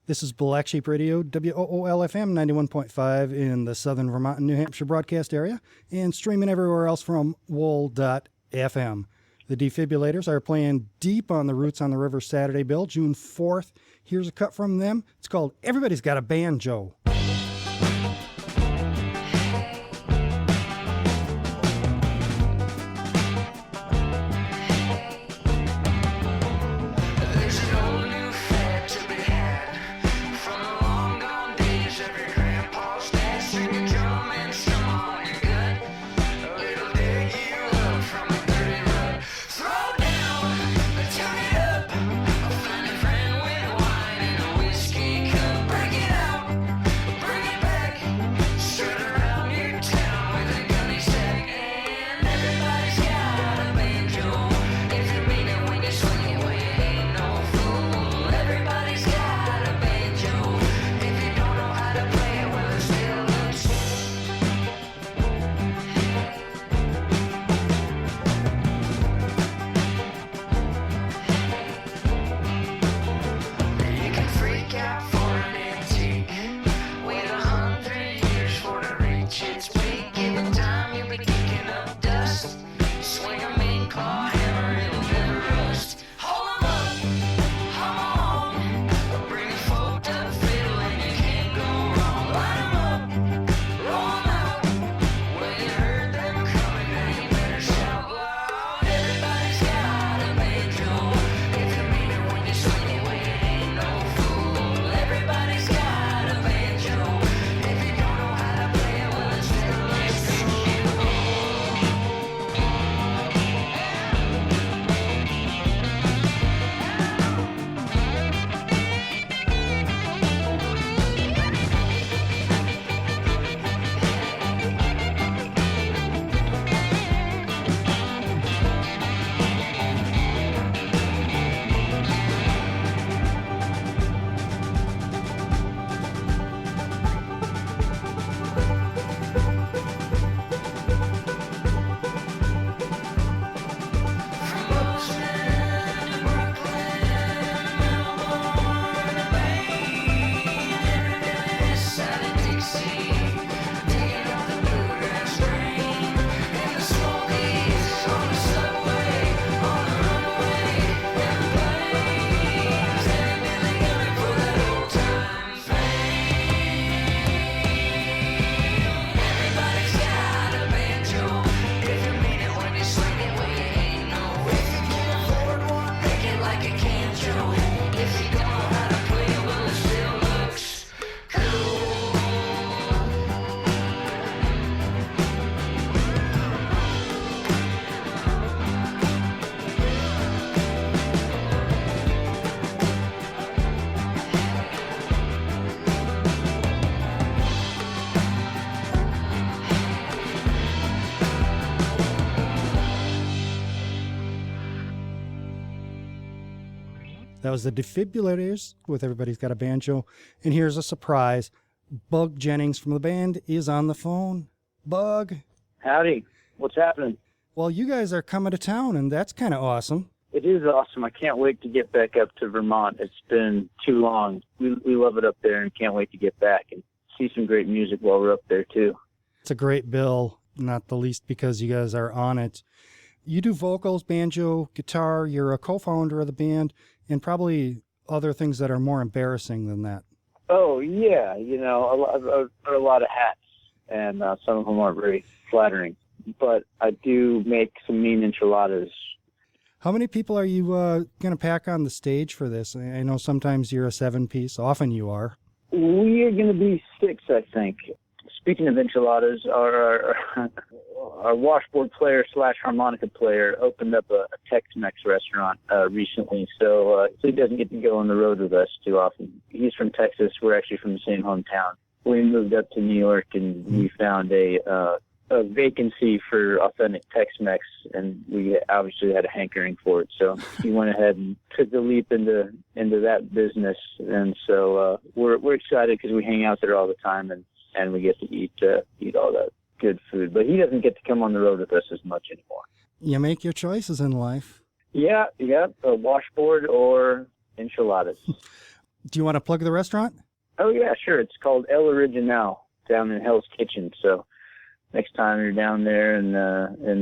This is Black Sheep Radio, WOOL-FM 91.5 in the southern Vermont and New Hampshire broadcast area, and streaming everywhere else from wool.fm. The Defibulators are playing Deep on the Roots on the River Saturday bill, June 4th. Here's a cut from them. It's called Everybody's Got a Banjo. That was the Defibulators with Everybody's Got a Banjo. And here's a surprise. Bug Jennings from the band is on the phone. Bug. Howdy. What's happening? Well, you guys are coming to town, and that's kind of awesome. It is awesome. I can't wait to get back up to Vermont. It's been too long. We love it up there and can't wait to get back and see some great music while we're up there, too. It's a great bill, not the least because you guys are on it. You do vocals, banjo, guitar. You're a co-founder of the band, and probably other things that are more embarrassing than that. Oh, yeah. You know, I wear a lot of hats, and some of them aren't very flattering. But I do make some mean enchiladas. How many people are you going to pack on the stage for this? I know sometimes you're a 7-piece. Often you are. We are going to be 6, I think. Speaking of enchiladas, our washboard player / harmonica player opened up a Tex-Mex restaurant recently, so he doesn't get to go on the road with us too often. He's from Texas. We're actually from the same hometown. We moved up to New York, and we found a vacancy for authentic Tex-Mex, and we obviously had a hankering for it. So he went ahead and took the leap into that business, and so we're excited because we hang out there all the time, and we get to eat all that good food. But he doesn't get to come on the road with us as much anymore. You make your choices in life. Yeah, a washboard or enchiladas. Do you want to plug the restaurant? Oh, yeah, sure. It's called El Original down in Hell's Kitchen. So next time you're down there in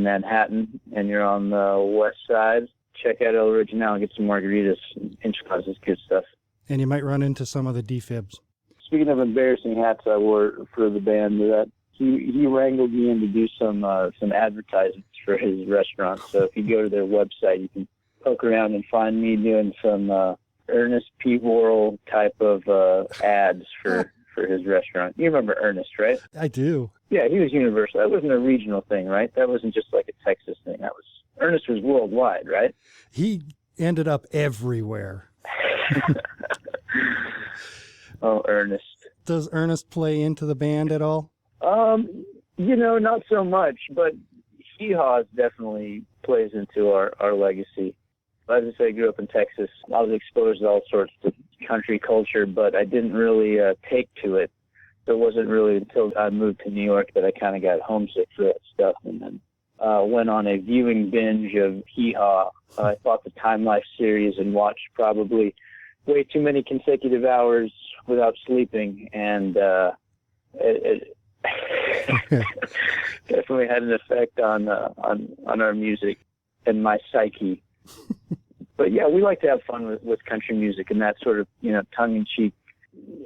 Manhattan and you're on the west side, check out El Original and get some margaritas and enchiladas, good stuff. And you might run into some of the defibs. Speaking of embarrassing hats I wore for the band, that he wrangled me in to do some advertisements for his restaurant. So if you go to their website, you can poke around and find me doing some Ernest P. Worrell type of ads for his restaurant. You remember Ernest, right? I do. Yeah, he was universal. That wasn't a regional thing, right? That wasn't just like a Texas thing. Ernest was worldwide, right? He ended up everywhere. Oh, Ernest. Does Ernest play into the band at all? Not so much, but Hee Haw definitely plays into our legacy. As I say, I grew up in Texas. I was exposed to all sorts of country culture, but I didn't really take to it. So it wasn't really until I moved to New York that I kind of got homesick for that stuff, and then went on a viewing binge of Hee Haw. I bought the Time Life series and watched probably way too many consecutive hours without sleeping, and it definitely had an effect on our music and my psyche. But yeah, we like to have fun with country music, and that sort of tongue-in-cheek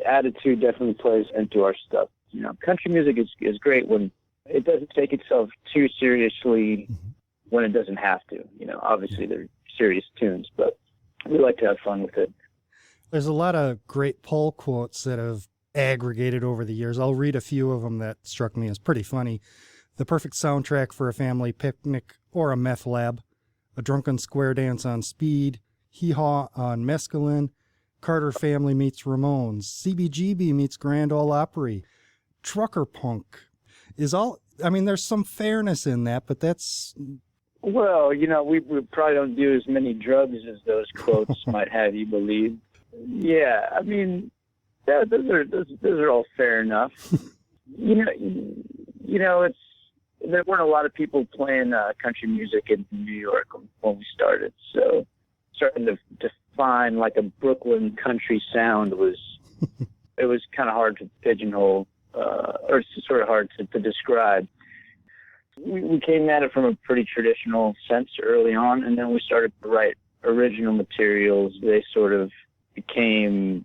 attitude definitely plays into our stuff. Country music is great when it doesn't take itself too seriously, when it doesn't have to. Obviously they're serious tunes, but we like to have fun with it. There's a lot of great poll quotes that have aggregated over the years. I'll read a few of them that struck me as pretty funny. The perfect soundtrack for a family picnic or a meth lab. A drunken square dance on speed. Hee Haw on mescaline. Carter Family meets Ramones. CBGB meets Grand Ole Opry. Trucker punk is all. I mean, there's some fairness in that, but that's. Well, we probably don't do as many drugs as those quotes might have you believe. Yeah, I mean, those are all fair enough. There weren't a lot of people playing country music in New York when we started, so starting to define like a Brooklyn country sound was kind of hard to pigeonhole, or it's sort of hard to describe. We came at it from a pretty traditional sense early on, and then we started to write original materials. They sort of became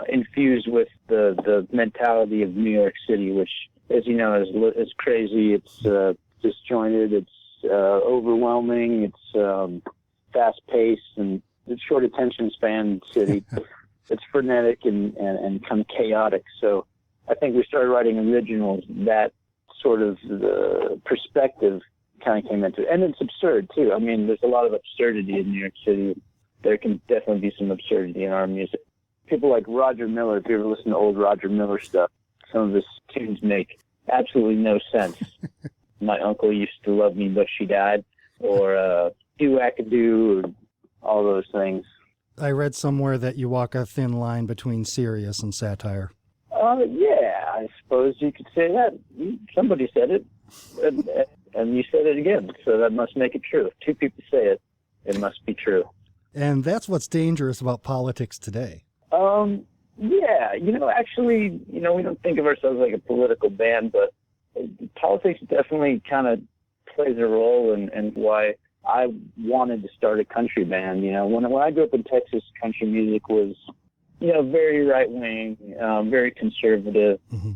infused with the mentality of New York City, which, as you know, is crazy. It's disjointed. It's overwhelming. It's fast-paced, and it's short attention span city. It's frenetic and kind of chaotic. So I think we started writing originals. That sort of the perspective kind of came into it. And it's absurd, too. I mean, there's a lot of absurdity in New York City. There can definitely be some absurdity in our music. People like Roger Miller, if you ever listen to old Roger Miller stuff, some of his tunes make absolutely no sense. My uncle used to love me, but she died, or do-wackadoo, or all those things. I read somewhere that you walk a thin line between serious and satire. Yeah, I suppose you could say that. Somebody said it, and you said it again, so that must make it true. If two people say it, it must be true. And that's what's dangerous about politics today. Yeah, actually, we don't think of ourselves like a political band, but politics definitely kind of plays a role in why I wanted to start a country band. When I grew up in Texas, country music was, very right-wing, very conservative. Mm-hmm.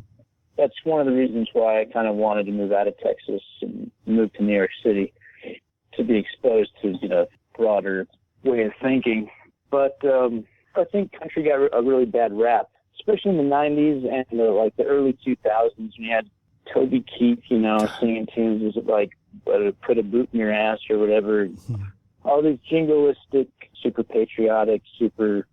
That's one of the reasons why I kind of wanted to move out of Texas and move to New York City, to be exposed to, broader way of thinking. But I think country got a really bad rap, especially in the 90s and the early 2000s, when you had Toby Keith, singing tunes like Put a Boot in Your Ass or whatever. All these jingoistic, super patriotic, super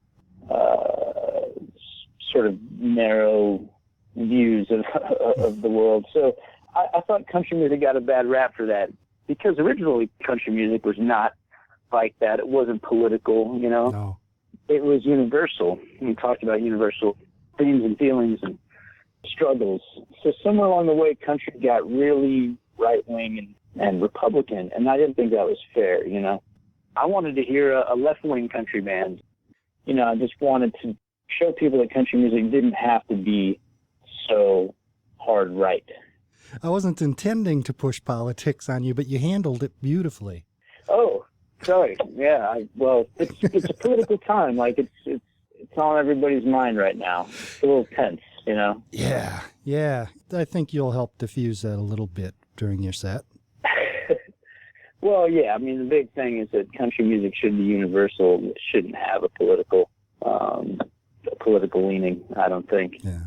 sort of narrow views of the world. So I thought country music got a bad rap for that, because originally country music was not like that. It wasn't political, No. It was universal. We talked about universal themes and feelings and struggles. So somewhere along the way, country got really right-wing and Republican, and I didn't think that was fair, I wanted to hear a left-wing country band. I just wanted to show people that country music didn't have to be so hard right. I wasn't intending to push politics on you, but you handled it beautifully. Oh, sorry. Yeah. Well, it's a political time. Like it's on everybody's mind right now. It's a little tense, you know. Yeah. I think you'll help diffuse that a little bit during your set. Well, yeah. I mean, the big thing is that country music should be universal. It shouldn't have a political leaning, I don't think. Yeah.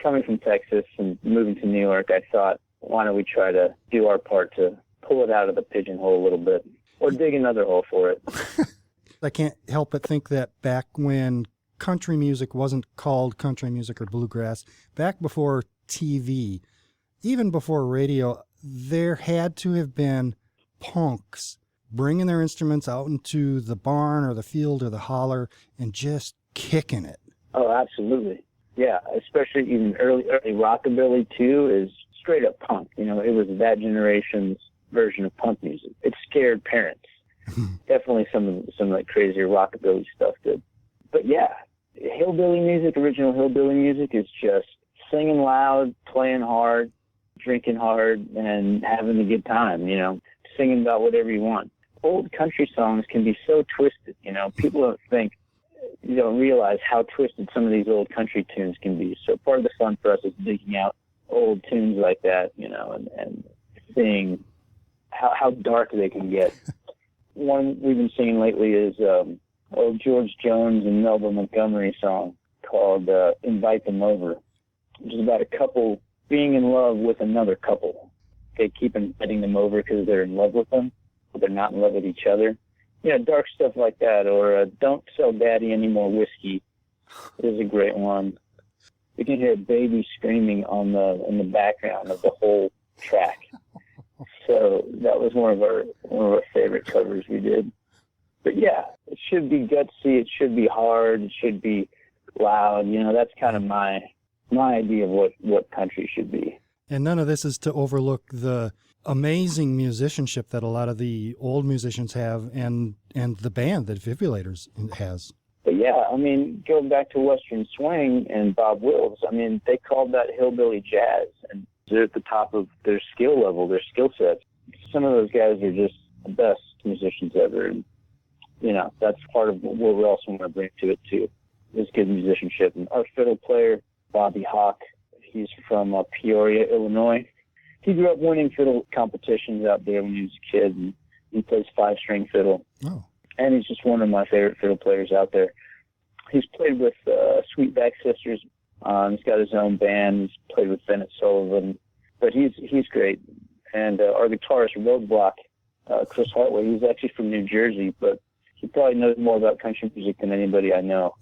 Coming from Texas and moving to New York, I thought, why don't we try to do our part to pull it out of the pigeonhole a little bit, or dig another hole for it. I can't help but think that back when country music wasn't called country music or bluegrass, back before TV, even before radio, there had to have been punks bringing their instruments out into the barn or the field or the holler and just kicking it. Oh, absolutely. Yeah, especially even early rockabilly too is straight up punk. You know, it was that generation's version of punk music. It scared parents. Definitely some like crazier rockabilly stuff did. But yeah, hillbilly music, original hillbilly music is just singing loud, playing hard, drinking hard, and having a good time, you know, singing about whatever you want. Old country songs can be so twisted, you know. People don't realize how twisted some of these old country tunes can be. So part of the fun for us is digging out old tunes like that, you know, and seeing how dark they can get. One we've been singing lately is old George Jones and Melba Montgomery song called Invite Them Over, which is about a couple being in love with another couple. They keep inviting them over because they're in love with them, but they're not in love with each other. You know, dark stuff like that, or Don't Sell Daddy Any More Whiskey is a great one. You can hear a baby screaming in the background of the whole track. So that was one of our favorite covers we did. But yeah, it should be gutsy, it should be hard, it should be loud. You know, that's kind of my idea of what country should be. And none of this is to overlook the amazing musicianship that a lot of the old musicians have and the band that Defibulators has. But yeah, I mean, going back to Western Swing and Bob Wills, I mean, they called that hillbilly jazz, and they're at the top of their skill level, their skill sets. Some of those guys are just the best musicians ever, and, you know, that's part of what we also want to bring to it, too, is good musicianship. And our fiddle player, Bobby Hawk, he's from Peoria, Illinois. He grew up winning fiddle competitions out there when he was a kid, and he plays 5-string fiddle. Oh. And he's just one of my favorite fiddle players out there. He's played with Sweetback Sisters. He's got his own band. He's played with Bennett Sullivan. But he's great. And our guitarist, Roadblock, Chris Hartway, he's actually from New Jersey, but he probably knows more about country music than anybody I know.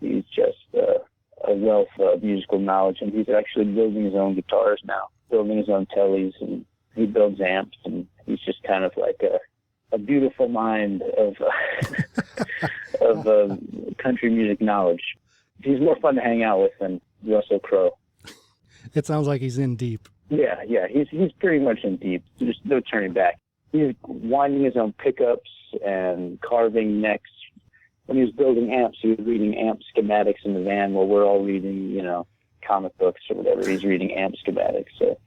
He's just a wealth of musical knowledge, and he's actually building his own guitars now, building his own tellies, and he builds amps, and he's just kind of like a beautiful mind of country music knowledge. He's more fun to hang out with than Russell Crowe. It sounds like he's in deep. Yeah, he's pretty much in deep. There's no turning back. He's winding his own pickups and carving necks. When he was building amps, he was reading amp schematics in the van while we're all reading, you know, comic books or whatever. He's reading amp schematics. So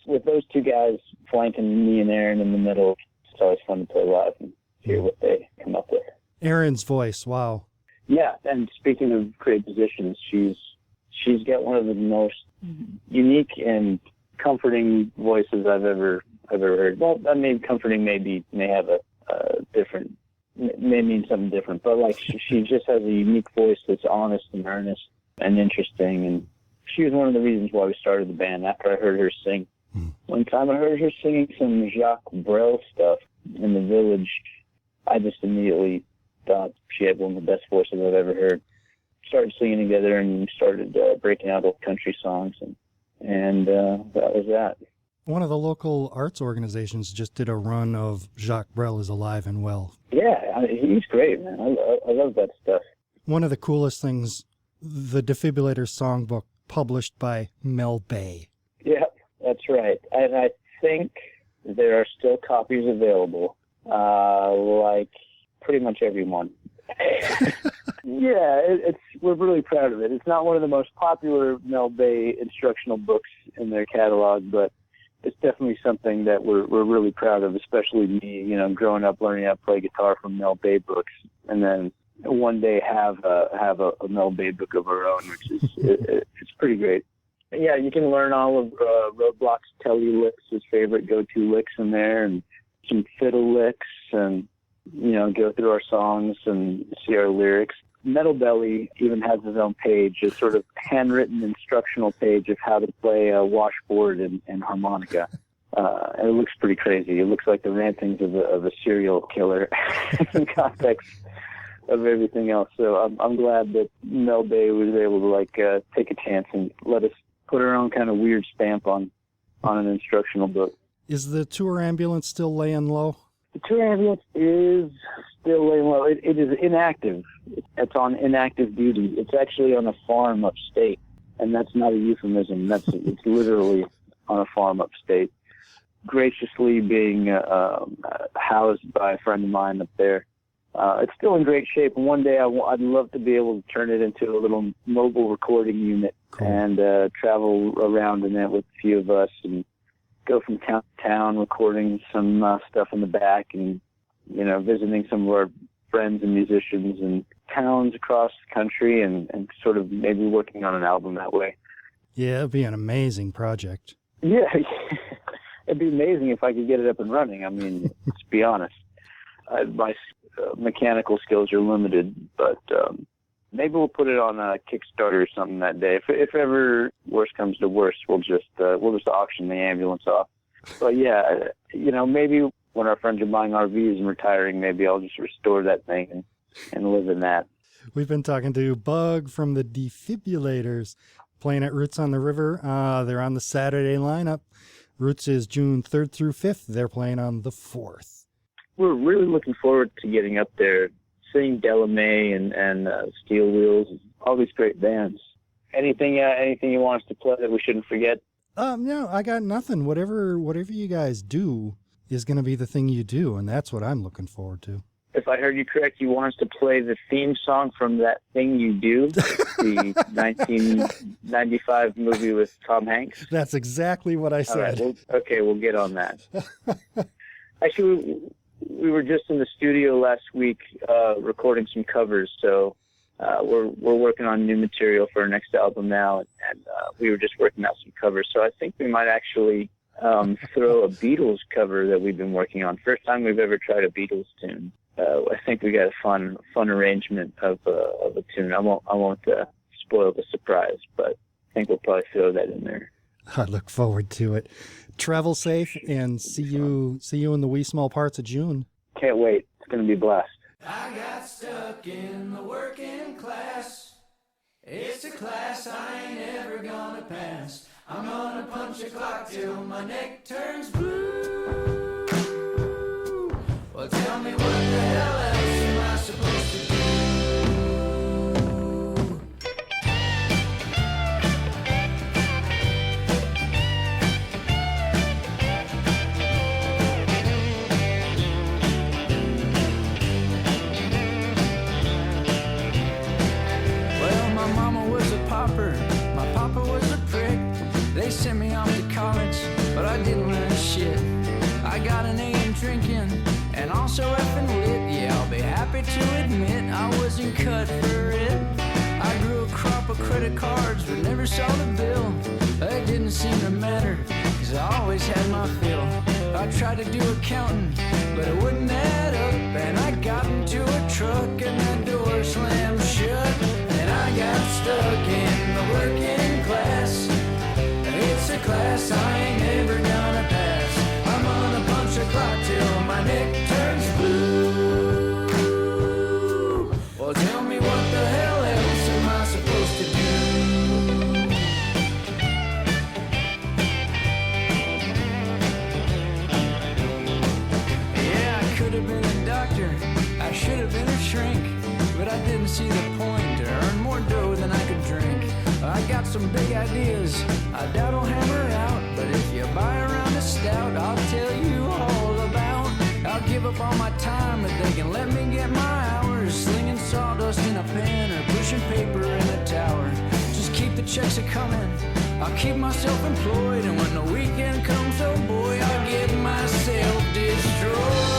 with those two guys flanking me and Aaron in the middle, it's always fun to play live and hear what they come up with. Aaron's voice, wow. Yeah, and speaking of great positions, she's got one of the most unique and comforting voices I've ever heard. Well, I mean, comforting may have a different, may mean something different, but like she just has a unique voice that's honest and earnest and interesting. And she was one of the reasons why we started the band. After I heard her sing, one time I heard her singing some Jacques Brel stuff in the Village, I just immediately thought she had one of the best voices I've ever heard. Started singing together and started breaking out old country songs, and that was that. One of the local arts organizations just did a run of Jacques Brel is Alive and Well. Yeah, he's great, man. I love that stuff. One of the coolest things, the Defibulators songbook published by Mel Bay. Yeah, that's right. And I think there are still copies available, like pretty much everyone. Yeah, we're really proud of it. It's not one of the most popular Mel Bay instructional books in their catalog, but it's definitely something that we're really proud of, especially me, growing up learning how to play guitar from Mel Bay books, and then one day have a Mel Bay book of our own, which is it's pretty great. Yeah, you can learn all of Roadblock's Telly licks, his favorite go-to licks in there, and some fiddle licks, and go through our songs and see our lyrics. Metal Belly even has his own page, a sort of handwritten instructional page of how to play a washboard and harmonica. And it looks pretty crazy. It looks like the rantings of a serial killer in context of everything else. So I'm glad that Mel Bay was able to take a chance and let us put our own kind of weird stamp on an instructional book. Is the tour ambulance still laying low? The tour ambulance is still laying low. It is inactive. It's on inactive duty. It's actually on a farm upstate, and that's not a euphemism. It's literally on a farm upstate, graciously being housed by a friend of mine up there. It's still in great shape, and one day I'd love to be able to turn it into a little mobile recording unit. Cool. And travel around in it with a few of us and go from town to town, recording some stuff in the back, and visiting some of our friends and musicians in towns across the country, and sort of maybe working on an album that way. Yeah, it'd be an amazing project. Yeah, it'd be amazing if I could get it up and running. I mean, to be honest, my mechanical skills are limited, but maybe we'll put it on a Kickstarter or something that day. If ever worse comes to worse, we'll just auction the ambulance off. But yeah, maybe when our friends are buying RVs and retiring, maybe I'll just restore that thing and live in that. We've been talking to Bug from the Defibulators, playing at Roots on the River. They're on the Saturday lineup. Roots is June 3rd through 5th. They're playing on the 4th. We're really looking forward to getting up there, seeing Delamay and Steel Wheels, all these great bands. Anything you want us to play that we shouldn't forget? No, I got nothing. Whatever you guys do is going to be the thing you do, and that's what I'm looking forward to. If I heard you correct, you want us to play the theme song from That Thing You Do, the 1995 movie with Tom Hanks? That's exactly what I said. All right, we'll get on that. Actually, we were just in the studio last week recording some covers, so we're working on new material for our next album now, and we were just working out some covers. So I think we might actually throw a Beatles cover that we've been working on. First time we've ever tried a Beatles tune. I think we got a fun arrangement of a tune. I won't spoil the surprise, but I think we'll probably throw that in there. I look forward to it. Travel safe, and see you in the wee small parts of June. Can't wait. It's going to be a blast. I got stuck in the working class. It's a class I ain't ever gonna pass. I'm gonna punch a clock till my neck turns blue. Well, tell me what the hell else am I supposed to do? My papa was a prick. They sent me off to college, but I didn't learn shit. I got an A in drinking and also effing lit. Yeah, I'll be happy to admit I wasn't cut for it. I grew a crop of credit cards but never saw the bill. It didn't seem to matter, cause I always had my fill. I tried to do accounting, but it wouldn't add up. And I got into a truck and that door slammed shut. I got stuck in the working class. It's a class I ain't never gonna pass. I'm gonna punch a clock till my neck turns blue. Well, tell me what the hell else am I supposed to do? Yeah, I could have been a doctor, I should have been a shrink, but I didn't see the point to earn more dough than I could drink. I got some big ideas I doubt I'll hammer out, but if you buy a round of stout, I'll tell you all about. I'll give up all my time if they can let me get my hours slinging sawdust in a pan or pushing paper in the tower. Just keep the checks a-coming, I'll keep myself employed, and when the weekend comes, oh boy, I'll get myself destroyed.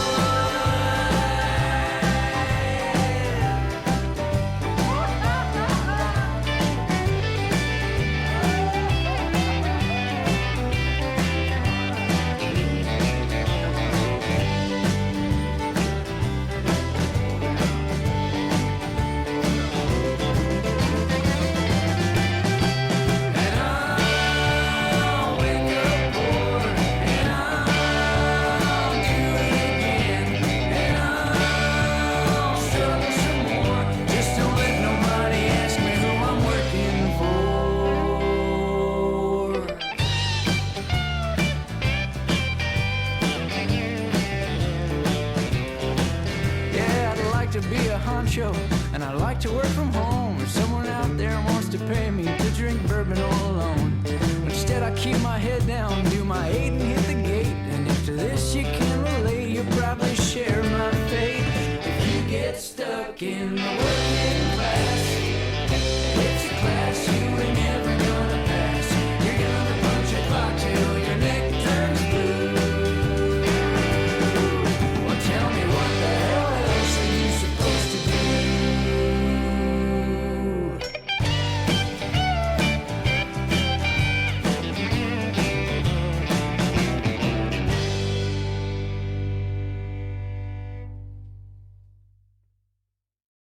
And I like to work from home. If someone out there wants to pay me to drink bourbon all alone, instead I keep my head down, do my 8 and hit the gate. And if to this you can relate, you'll probably share my fate. If you get stuck in the world